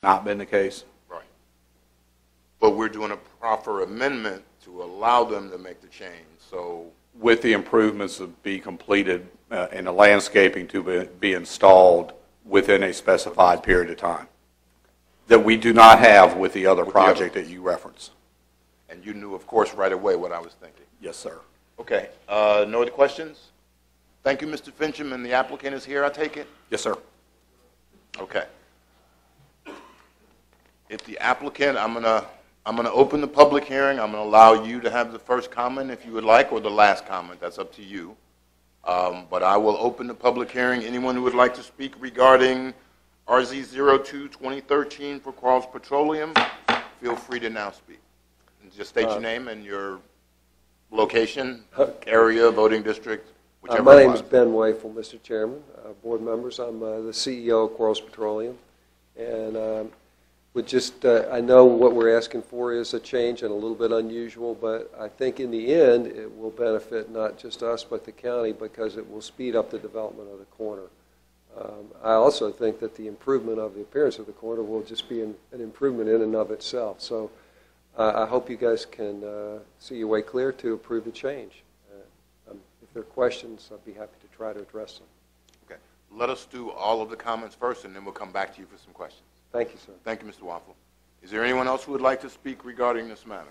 not been the case. Right. But we're doing a proper amendment to allow them to make the change. So with the improvements to be completed and the landscaping to be installed within a specified period of time that we do not have with the other project that you referenced. And you knew, of course, right away what I was thinking. Yes, sir. Okay. No other questions? Thank you, Mr. Fincham, and the applicant is here, I take it? Yes, sir. Okay. If the applicant, I'm gonna open the public hearing. I'm gonna allow you to have the first comment if you would like, or the last comment. That's up to you. But I will open the public hearing. Anyone who would like to speak regarding RZ02-2013 for Quarles Petroleum, feel free to now speak. And just state your name and your location, area, voting district, whichever. My name is Ben Wafel, Mr. Chairman, board members. I'm the CEO of Quarles Petroleum, and I know what we're asking for is a change and a little bit unusual, but I think in the end it will benefit not just us but the county because it will speed up the development of the corner. I also think that the improvement of the appearance of the corner will just be an improvement in and of itself. So I hope you guys can see your way clear to approve the change. If there are questions, I'd be happy to try to address them. Okay. Let us do all of the comments first, and then we'll come back to you for some questions. Thank you, sir. Thank you, Mr. Waffle. Is there anyone else who would like to speak regarding this matter?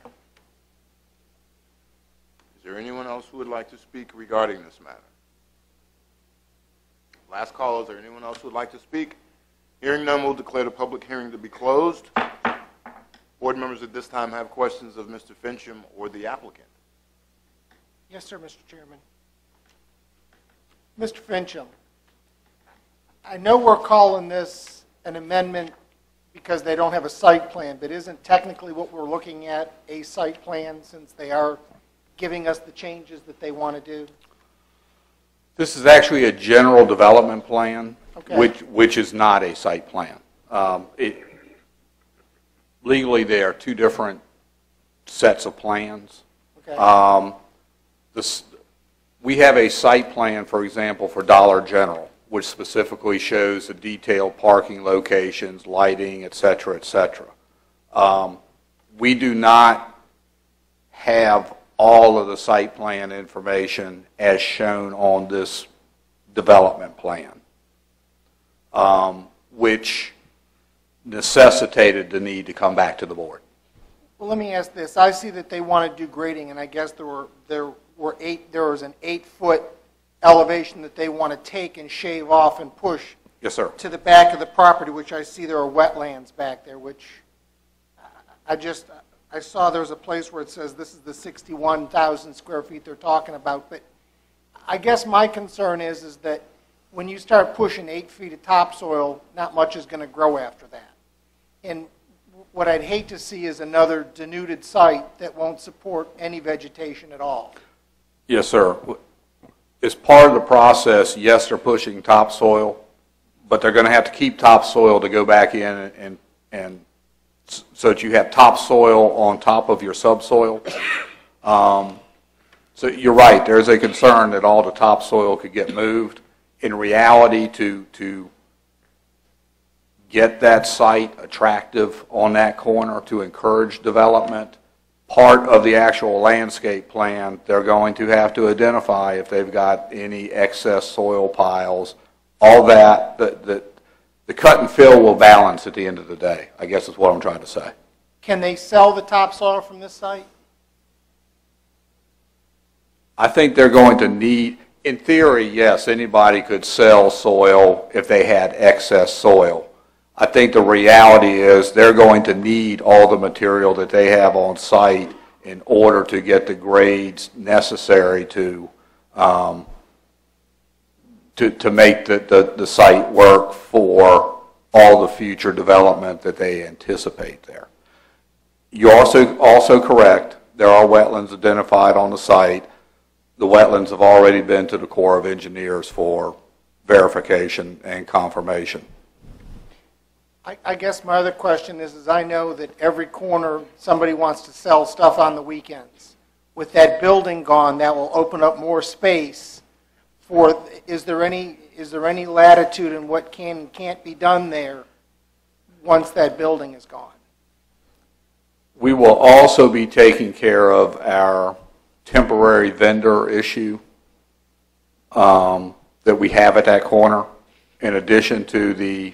Is there anyone else who would like to speak regarding this matter? Last call, is there anyone else who would like to speak? Hearing none, we'll declare the public hearing to be closed. Board members at this time have questions of Mr. Fincham or the applicant. Yes, sir, Mr. Chairman. Mr. Fincham, I know we're calling this an amendment because they don't have a site plan, but isn't technically what we're looking at a site plan since they are giving us the changes that they want to do? This is actually a general development plan, okay, which is not a site plan. Legally, there are two different sets of plans. okay. We have a site plan, for example, for Dollar General, which specifically shows the detailed parking locations, lighting, et cetera, et cetera. We do not have all of the site plan information as shown on this development plan, which necessitated the need to come back to the board. Well, let me ask this. I see that they want to do grading, and I guess there was an 8-foot elevation that they want to take and shave off and push, yes, sir, to the back of the property, which I see there are wetlands back there, which I saw there's a place where it says this is the 61,000 square feet they're talking about. But I guess my concern is that when you start pushing 8 feet of topsoil, not much is going to grow after that. And what I'd hate to see is another denuded site that won't support any vegetation at all. Yes, sir. As part of the process, yes, they're pushing topsoil, but they're going to have to keep topsoil to go back in and so that you have topsoil on top of your subsoil. So you're right, there's a concern that all the topsoil could get moved. In reality, to get that site attractive on that corner to encourage development, part of the actual landscape plan, they're going to have to identify if they've got any excess soil piles, all that. The cut and fill will balance at the end of the day, I guess is what I'm trying to say. Can they sell the topsoil from this site? I think they're going to need, in theory, yes, anybody could sell soil if they had excess soil. I think the reality is they're going to need all the material that they have on site in order to get the grades necessary to make the site work for all the future development that they anticipate there. You're also correct. There are wetlands identified on the site. The wetlands have already been to the Corps of Engineers for verification and confirmation. I guess my other question is I know that every corner somebody wants to sell stuff on the weekends. With that building gone, that will open up more space for, is there any latitude in what can and can't be done there once that building is gone? We will also be taking care of our temporary vendor issue that we have at that corner, in addition to the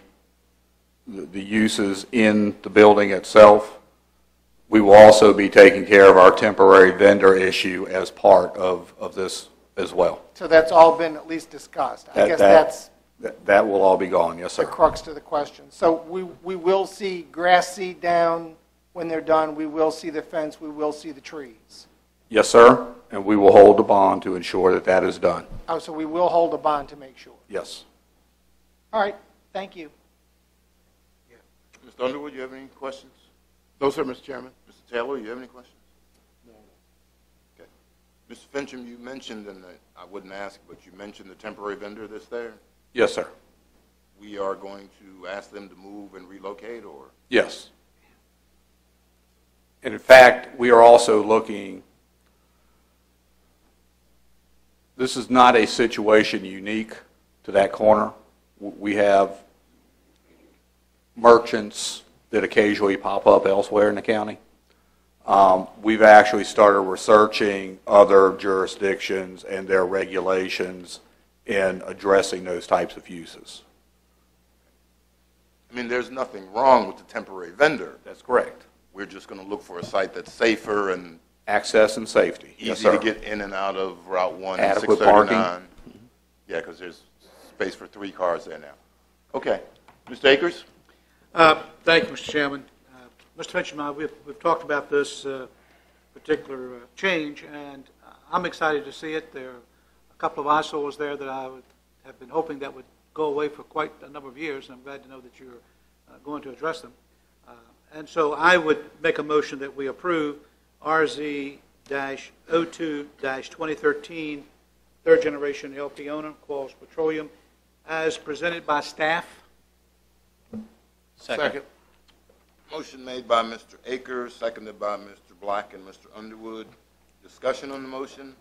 uses in the building itself. We will also be taking care of our temporary vendor issue as part of this as well. So that's all been at least discussed. I guess That will all be gone, yes, the sir. crux to the question. So we will see grass seed down when they're done. We will see the fence. We will see the trees. Yes, sir, and we will hold the bond to ensure that that is done. Oh, so we will hold a bond to make sure. Yes. All right. Thank you. Mr. Underwood, you have any questions? No, sir, Mr. Chairman. Mr. Taylor, you have any questions? No. Okay. Mr. Fincham, you mentioned, and I wouldn't ask, but you mentioned the temporary vendor that's there. Yes, sir. We are going to ask them to move and relocate, or? Yes. And in fact, we are also looking, this is not a situation unique to that corner. We have merchants that occasionally pop up elsewhere in the county. We've actually started researching other jurisdictions and their regulations in addressing those types of uses. I mean, there's nothing wrong with the temporary vendor. That's correct. We're just going to look for a site that's safer and Access and safety. Yes, easy sir. to get in and out of Route 1 and Adequate 639. parking. Yeah, because there's space for 3 cars there now. Okay. Mr. Akers? Thank you, Mr. Chairman. Mr. Fincham, we've talked about this particular change, and I'm excited to see it. There are a couple of eyesores there that I have been hoping that would go away for quite a number of years, and I'm glad to know that you're going to address them. And so I would make a motion that we approve RZ-02-2013 third generation LP owner, Quarles Petroleum, as presented by staff. Second. Motion made by Mr. Akers, seconded by Mr. Black and Mr. Underwood. Discussion on the motion?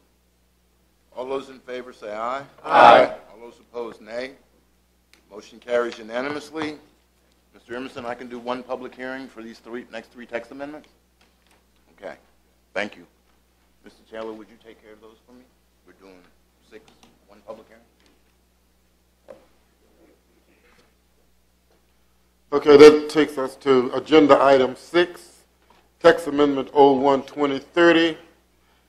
All those in favor say aye. Aye. All those opposed, nay. Motion carries unanimously. Mr. Emerson, I can do one public hearing for these next three text amendments? Okay. Thank you. Mr. Taylor, would you take care of those for me? We're doing 6, one public hearing. Okay, that takes us to agenda item 6, text amendment 01-2030,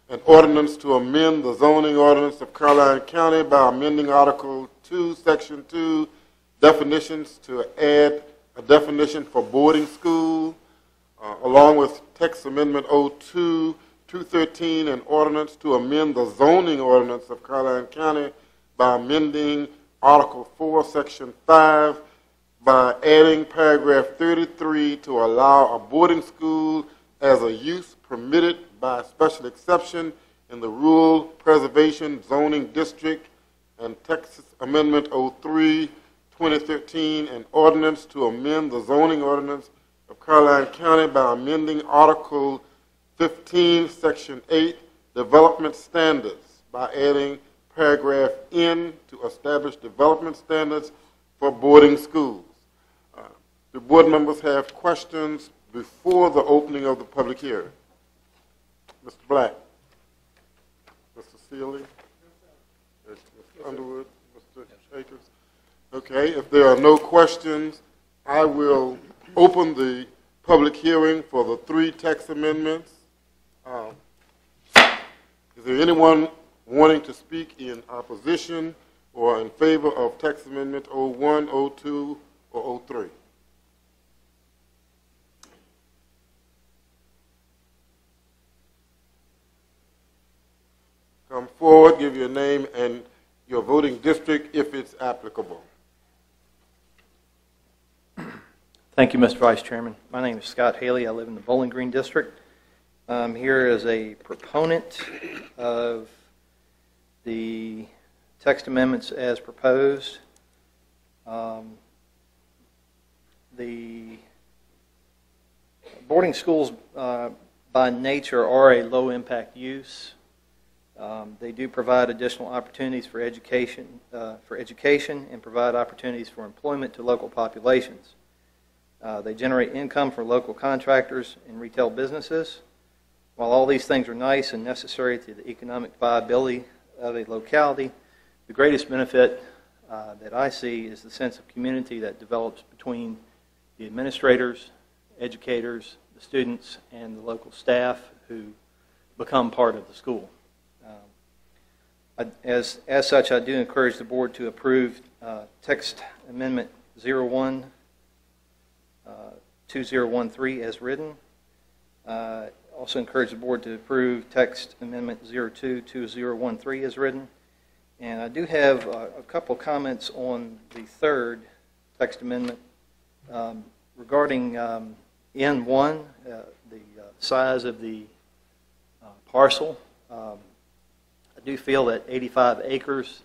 an ordinance to amend the zoning ordinance of Caroline County by amending Article 2, Section 2, definitions to add a definition for boarding school, along with text amendment 02-213, an ordinance to amend the zoning ordinance of Caroline County by amending Article 4, Section 5, by adding paragraph 33 to allow a boarding school as a use permitted by special exception in the Rural Preservation Zoning District, and Texas Amendment 03-2013, an ordinance to amend the zoning ordinance of Caroline County by amending Article 15, Section 8, Development Standards, by adding paragraph N to establish development standards for boarding schools. Do board members have questions before the opening of the public hearing? Mr. Black? Mr. Seeley? Mr. Underwood? Mr. Akers? Okay, if there are no questions, I will open the public hearing for the 3 text amendments. Is there anyone wanting to speak in opposition or in favor of text amendment 01, 02, or 03? Come forward, give your name and your voting district if it's applicable. Thank you, Mr. Vice Chairman. My name is Scott Haley. I live in the Bowling Green District. I'm here as a proponent of the text amendments as proposed. The boarding schools by nature are a low-impact use. They do provide additional opportunities for education and provide opportunities for employment to local populations. They generate income for local contractors and retail businesses. While all these things are nice and necessary to the economic viability of a locality, the greatest benefit that I see is the sense of community that develops between the administrators, educators, the students, and the local staff who become part of the school. As such, I do encourage the board to approve text amendment 01-2013 as written. Also encourage the board to approve text amendment 02-2013 as written. And I do have a couple of comments on the third text amendment regarding N1, the size of the parcel. I do feel that 85 acres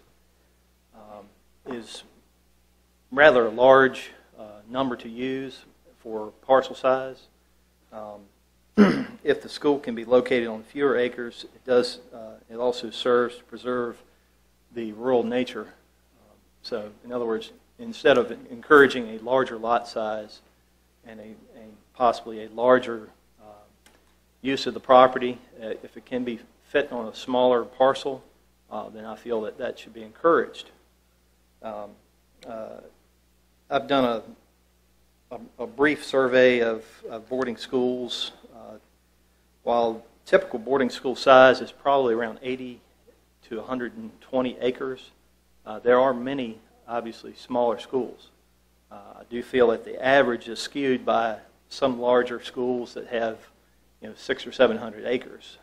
is rather a large number to use for parcel size. If the school can be located on fewer acres, it also serves to preserve the rural nature. So, in other words, instead of encouraging a larger lot size and possibly a larger use of the property, if it can be fit on a smaller parcel, then I feel that that should be encouraged. I've done a brief survey of boarding schools. While typical boarding school size is probably around 80 to 120 acres, there are many, obviously, smaller schools. I do feel that the average is skewed by some larger schools that have 600 or 700 acres,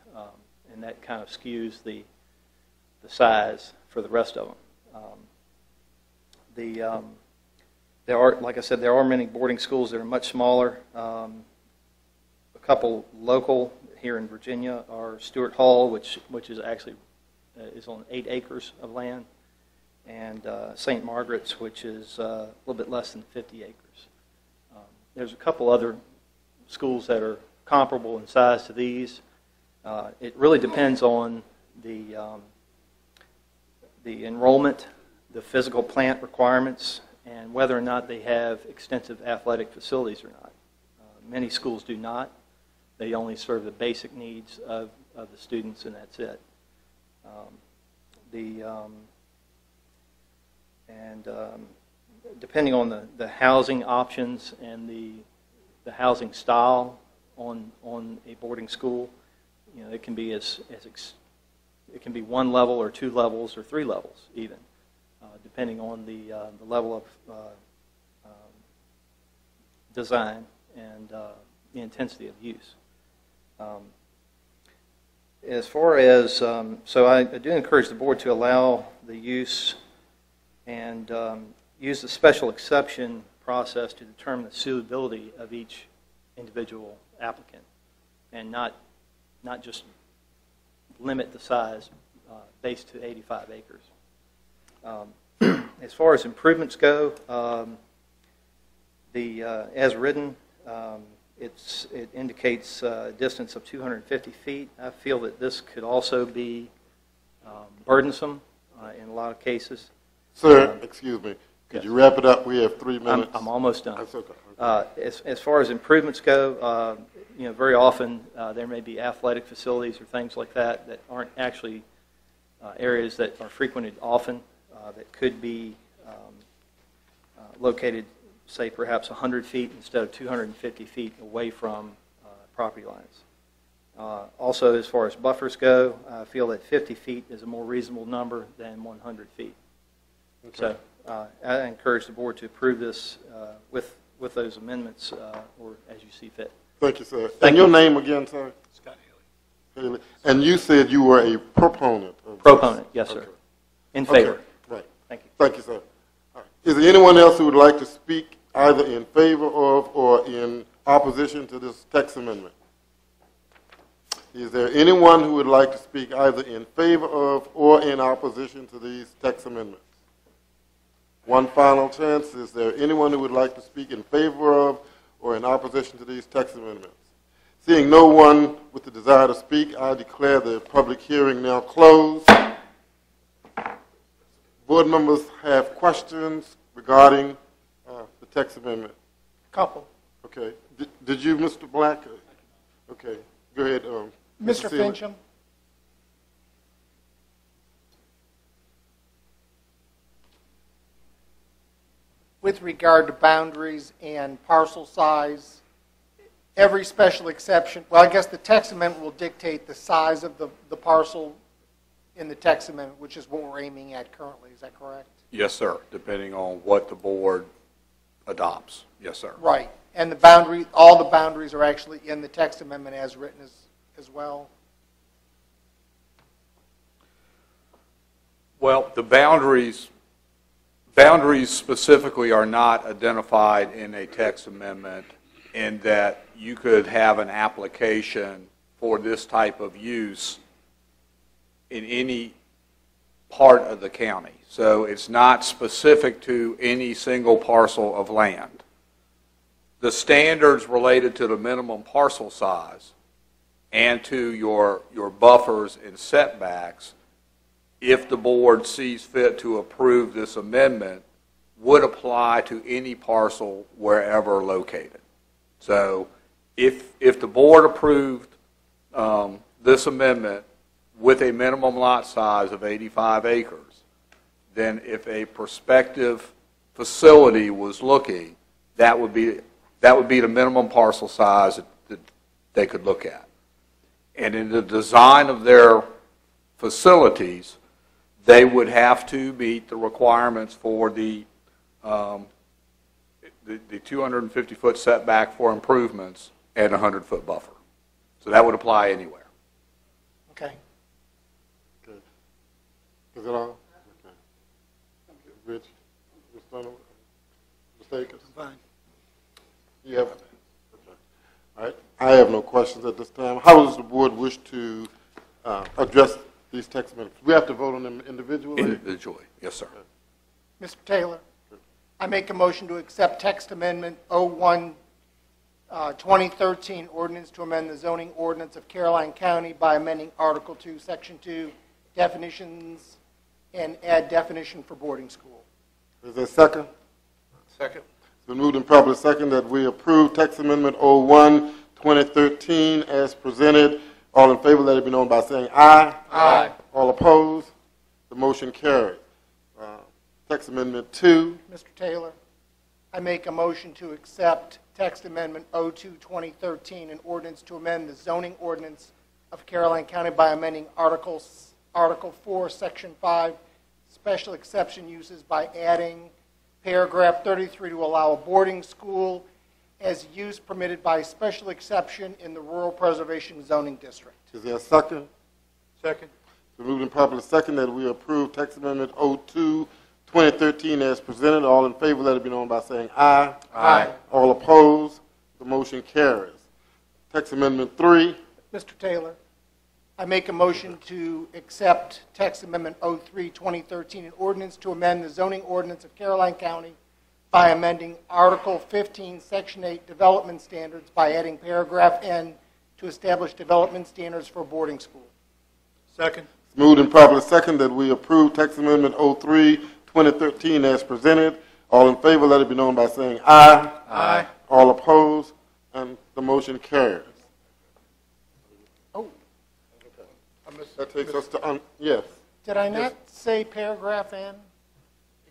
and that kind of skews the size for the rest of them. There are, like I said, there are many boarding schools that are much smaller. A couple local here in Virginia are Stewart Hall, which is actually is on 8 acres of land, and St. Margaret's, which is a little bit less than 50 acres. There's a couple other schools that are comparable in size to these. It really depends on the enrollment, the physical plant requirements, and whether or not they have extensive athletic facilities or not. Many schools do not. They only serve the basic needs of the students, and that's it. Depending on the housing options and the housing style on a boarding school, it can be it can be 1 level or 2 levels or 3 levels even, depending on the level of design and the intensity of use. As far as, so I do encourage the board to allow the use and use the special exception process to determine the suitability of each individual applicant, and not just limit the size based to 85 acres. As far as improvements go, as written, it indicates a distance of 250 feet. I feel that this could also be burdensome in a lot of cases. Sir, excuse me. Could you wrap it up? We have 3 minutes. I'm almost done. That's okay. As far as improvements go, very often there may be athletic facilities or things like that that aren't actually areas that are frequented often, that could be located, say, perhaps 100 feet instead of 250 feet away from property lines. Also, as far as buffers go, I feel that 50 feet is a more reasonable number than 100 feet. Okay. So I encourage the board to approve this with those amendments, or as you see fit. Thank you, sir. And your name again, sir? Scott Haley. And you said you were a proponent of Proponent, this. yes, sir. Okay. In favor. Okay. Right. Thank you. Thank you, sir. All right. Is there anyone else who would like to speak either in favor of or in opposition to this text amendment? Is there anyone who would like to speak either in favor of or in opposition to these text amendments? One final chance. Is there anyone who would like to speak in favor of or in opposition to these text amendments? Seeing no one with the desire to speak, I declare the public hearing now closed. Board members have questions regarding the text amendment. Couple. Okay. Did you, Mr. Black? Okay. Go ahead. Mr. Sealy. Fincham? With regard to boundaries and parcel size, every special exception, well, I guess the text amendment will dictate the size of the parcel in the text amendment, which is what we're aiming at currently. Is that correct? Yes, sir, depending on what the board adopts. Yes, sir. Right. And the boundary, all the boundaries are actually in the text amendment as written as well? Well, the boundaries specifically are not identified in a text amendment in that you could have an application for this type of use in any part of the county. So it's not specific to any single parcel of land. The standards related to the minimum parcel size and to your buffers and setbacks, if the board sees fit to approve this amendment, would apply to any parcel wherever located. So if the board approved this amendment with a minimum lot size of 85 acres, then if a prospective facility was looking, that would be the minimum parcel size that they could look at. And in the design of their facilities, they would have to meet the requirements for the 250-foot setback for improvements and a 100-foot buffer. So that would apply anywhere. Okay. Okay. Is that all? Okay. Rich? Ms. Donovan? Ms. Akers? Fine. You have? Okay. All right. I have no questions at this time. How does the board wish to address these text amendments? We have to vote on them individually? Individually, yes, sir. Mr. Taylor, I make a motion to accept text amendment 01, 2013 ordinance to amend the zoning ordinance of Caroline County by amending Article 2, Section 2, definitions, and add definition for boarding school. Is there a second? Second. It's been moved and properly second that we approve text amendment 01, 2013 as presented. All in favor, let it be known by saying aye. Aye. All opposed? The motion carries. Text amendment 2. Mr. Taylor, I make a motion to accept text amendment 02, 2013, an ordinance to amend the zoning ordinance of Caroline County by amending Article 4, Section 5, special exception uses by adding paragraph 33 to allow a boarding school as use permitted by special exception in the Rural Preservation Zoning District. Is there a second? Second. It's been moved and properly second that we approve text amendment 02, 2013 as presented. All in favor, let it be known by saying aye. Aye. All opposed? The motion carries. Text amendment 3. Mr. Taylor, I make a motion to accept text amendment 03, 2013, an ordinance to amend the zoning ordinance of Caroline County by amending Article 15, Section 8, development standards by adding paragraph N to establish development standards for boarding school. Second. It's moved and properly second that we approve text amendment 03, 2013 as presented. All in favor, let it be known by saying aye. Aye. All opposed? And the motion carries. Oh, That takes us to, yes. did I not say paragraph N?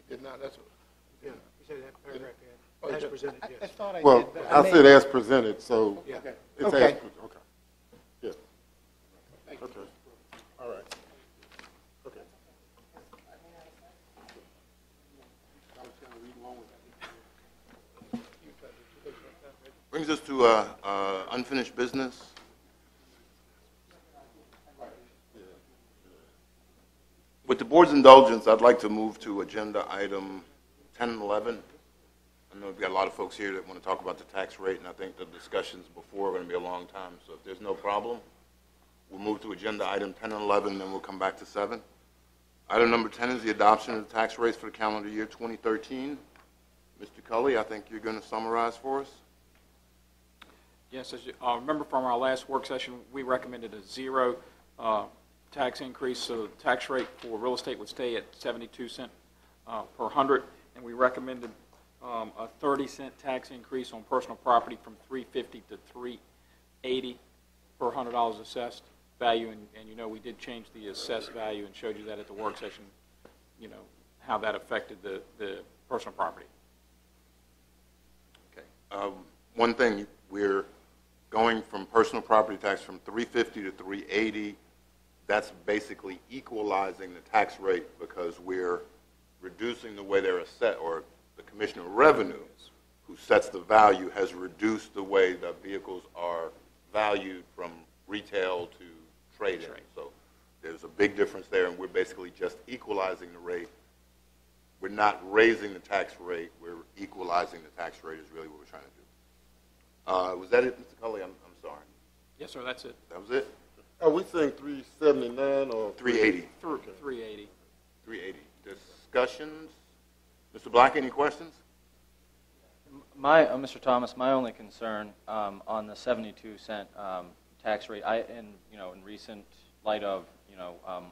Did not, that's what, yeah, you said that paragraph, yeah. As presented, I yes. thought I Well, did. But I may- said as presented, so Yeah. it's Okay. as, okay. Yes. Okay. All right. Okay. Brings us to unfinished business. With the board's indulgence, I'd like to move to agenda item 10 and 11. I know we've got a lot of folks here that want to talk about the tax rate, and I think the discussions before are going to be a long time. So if there's no problem, we'll move to agenda item 10 and 11, then we'll come back to 7. Item number 10 is the adoption of the tax rates for the calendar year 2013. Mr. Cully, I think you're going to summarize for us. Yes, as you remember from our last work session, we recommended a zero tax increase, so the tax rate for real estate would stay at 72 cents per hundred, and we recommended a 30-cent tax increase on personal property from $350 to $380 per $100 assessed value, and you know we did change the assessed value and showed you that at the work session, you know, how that affected the personal property. Okay. One thing, we're going from personal property tax from $350 to $380. That's basically equalizing the tax rate because we're reducing the way they're assessed, or the Commissioner of Revenue, who sets the value, has reduced the way the vehicles are valued from retail to trade-in. So there's a big difference there, and we're basically just equalizing the rate. We're not raising the tax rate. We're equalizing the tax rate is really what we're trying to do. Was that it, Mr. Cully? I'm sorry. Yes, sir, that's it. That was it? Are we saying 379 or 380. 380. 380. Discussions? Mr. Black, any questions? Mr. Thomas, my only concern on the 72-cent tax rate, in recent light of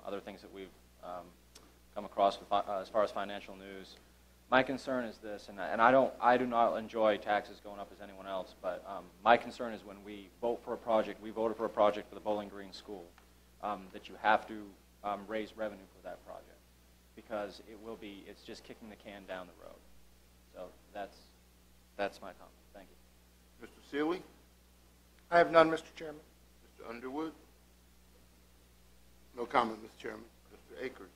other things that we've come across as far as financial news, my concern is this, and I do not enjoy taxes going up as anyone else, but my concern is when we vote for a project, we voted for a project for the Bowling Green School, that you have to raise revenue for that project, because it's just kicking the can down the road. So that's my comment. Thank you. Mr. Seeley? I have none, Mr. Chairman. Mr. Underwood? No comment, Mr. Chairman. Mr. Akers?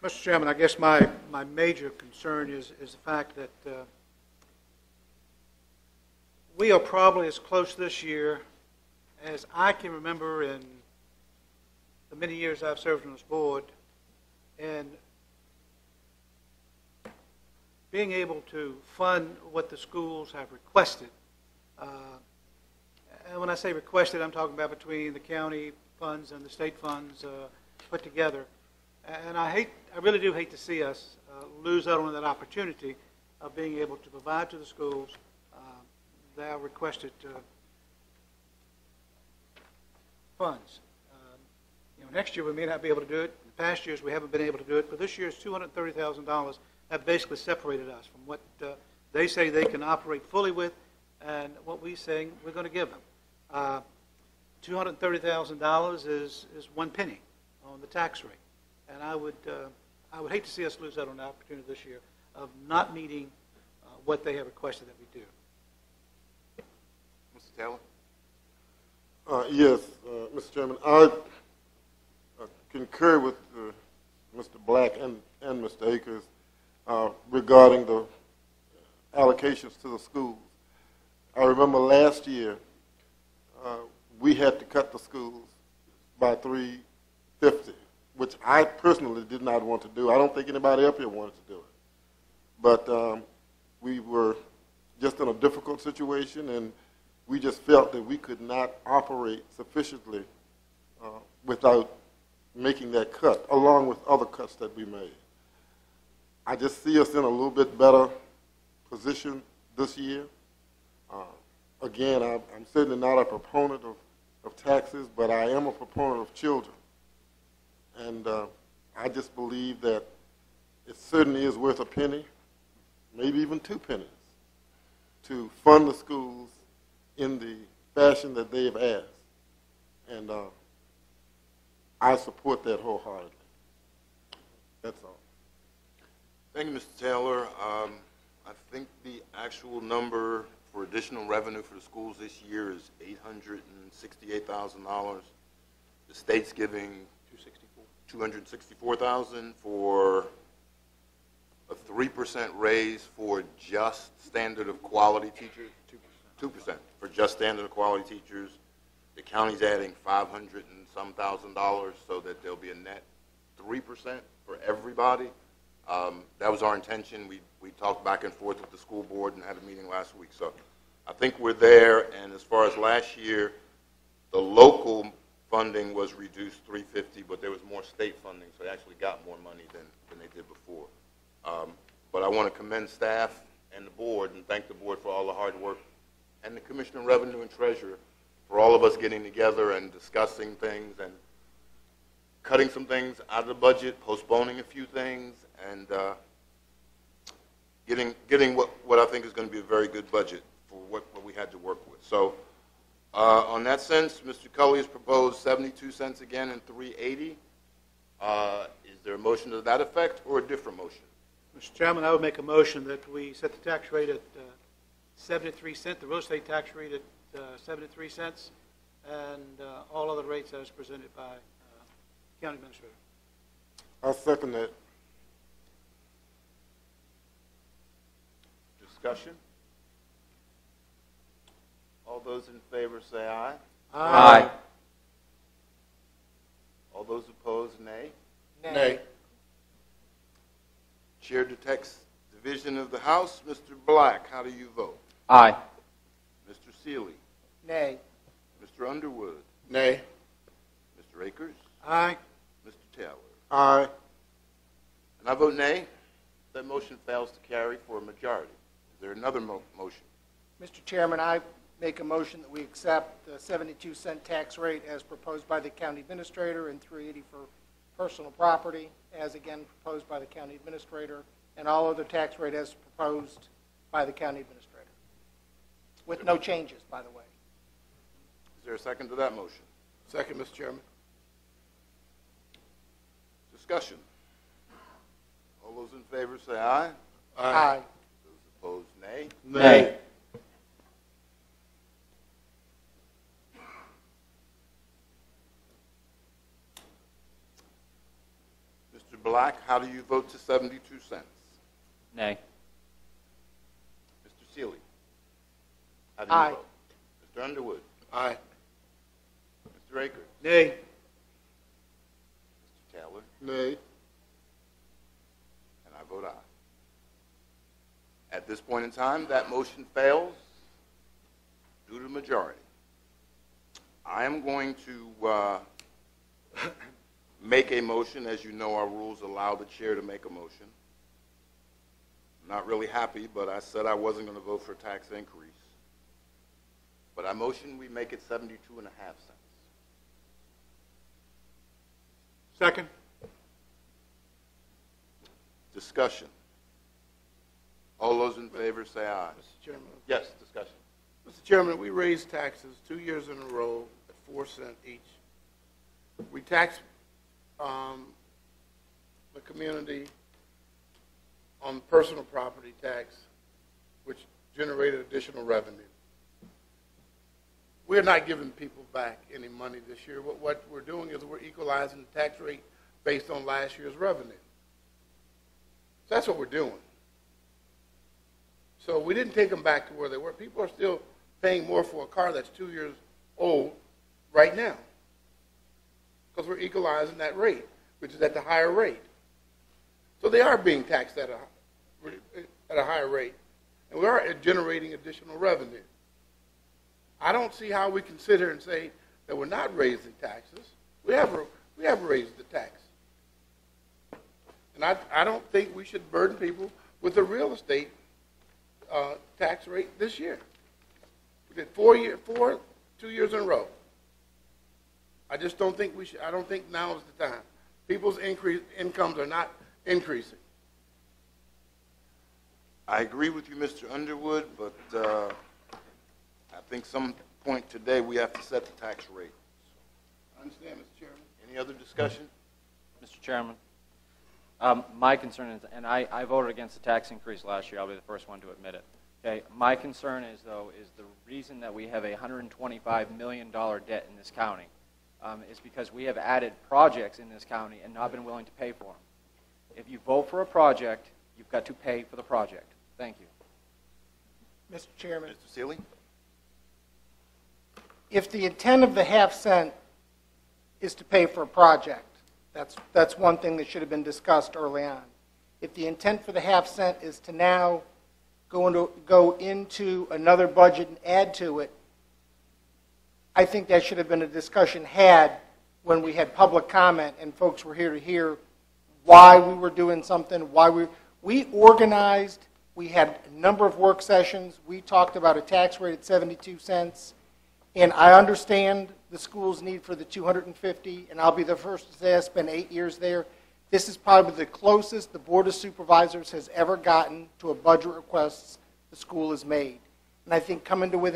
Mr. Chairman, I guess my major concern is the fact that we are probably as close this year as I can remember in the many years I've served on this board, and being able to fund what the schools have requested. And when I say requested, I'm talking about between the county funds and the state funds put together. And I really do hate to see us lose out on that opportunity of being able to provide to the schools their requested funds. Next year we may not be able to do it. In past years we haven't been able to do it, but this year's $230,000 have basically separated us from what they say they can operate fully with and what we say we're going to give them. $230,000 is 1 penny on the tax rate. And I would hate to see us lose out on the opportunity this year of not meeting what they have requested that we do. Mr. Taylor? Yes, Mr. Chairman. I concur with Mr. Black and Mr. Akers regarding the allocations to the schools. I remember last year we had to cut the schools by $350, which I personally did not want to do. I don't think anybody up here wanted to do it. But we were just in a difficult situation, and we just felt that we could not operate sufficiently without making that cut, along with other cuts that we made. I just see us in a little bit better position this year. Again, I'm certainly not a proponent of taxes, but I am a proponent of children. And I just believe that it certainly is worth a penny, maybe even 2 pennies, to fund the schools in the fashion that they have asked. And I support that wholeheartedly. That's all. Thank you, Mr. Taylor. I think the actual number for additional revenue for the schools this year is $868,000. The state's giving $264,000 for a 3% raise for just standard of quality teachers. 2% for just standard of quality teachers. The county's adding $500 and some $1,000 so that there'll be a net 3% for everybody. That was our intention. We talked back and forth with the school board and had a meeting last week. So I think we're there. And as far as last year, the local funding was reduced $350, but there was more state funding, so they actually got more money than they did before. But I want to commend staff and the board and thank the board for all the hard work, and the Commissioner of Revenue and Treasurer for all of us getting together and discussing things and cutting some things out of the budget, postponing a few things, and getting what I think is going to be a very good budget for what we had to work with. So on that sense, Mr. Cully has proposed 72 cents again and 380. Is there a motion to that effect or a different motion? Mr. Chairman, I would make a motion that we set the tax rate at 73 cents, the real estate tax rate at 73 cents, and all other rates as presented by County Administrator. I'll second that. Discussion? All those in favor say aye. Aye. All those opposed, nay. Nay. Chair of the Tax Division of the House, Mr. Black, how do you vote? Aye. Mr. Seeley? Nay. Mr. Underwood? Nay. Mr. Akers? Aye. Mr. Taylor? Aye. And I vote nay. That motion fails to carry for a majority. Is there another motion? Mr. Chairman, I make a motion that we accept the 72-cent tax rate as proposed by the county administrator and 380 for personal property, as again proposed by the county administrator, and all other tax rate as proposed by the county administrator, with no changes, by the way. Is there a second to that motion? Second, Mr. Chairman. Discussion. All those in favor say aye. Aye. Those opposed, nay. Nay. Mr. Black, how do you vote to 72 cents? Nay. Mr. Seeley? How do you Aye. vote? Mr. Underwood? Aye. Mr. Akers? Nay. Mr. Taylor? Nay. And I vote aye. At this point in time, that motion fails due to majority. I am going to make a motion. As you know, our rules allow the chair to make a motion. I'm not really happy, but I said I wasn't going to vote for a tax increase. But I motion we make it 72.5 cents. Second. Discussion. All those in favor say aye. Mr. Chairman. Yes, discussion. Mr. Chairman, we raised taxes 2 years in a row at 4 cents each. We taxed the community on personal property tax, which generated additional revenue. We're not giving people back any money this year. What we're doing is we're equalizing the tax rate based on last year's revenue. So that's what we're doing. So we didn't take them back to where they were. People are still paying more for a car that's 2 years old right now because we're equalizing that rate, which is at the higher rate. So they are being taxed at a higher rate, and we are generating additional revenue. I don't see how we can sit here and say that we're not raising taxes. We have raised the tax. And I don't think we should burden people with the real estate tax rate this year. We did 2 years in a row. I just don't think we should. I don't think now is the time. People's incomes are not increasing. I agree with you, Mr. Underwood, but I think some point today we have to set the tax rate. I understand, Mr. Chairman. Any other discussion? Mr. Chairman, my concern is, and I voted against the tax increase last year, I'll be the first one to admit it. Okay, my concern is, though, is the reason that we have a $125 million debt in this county is because we have added projects in this county and not been willing to pay for them. If you vote for a project, you've got to pay for the project. Thank you. Mr. Chairman, Mr. Seeley? if the intent of the half cent is to pay for a project, that's one thing that should have been discussed early on. If the intent for the half cent is to now go into another budget and add to it, I think that should have been a discussion had when we had public comment and folks were here to hear why we were doing something, why we organized, we had a number of work sessions, we talked about a tax rate at 72 cents, and I understand the school's need for the 250, and I'll be the first to say I spent 8 years there. This is probably the closest the Board of Supervisors has ever gotten to a budget request the school has made. And I think coming to within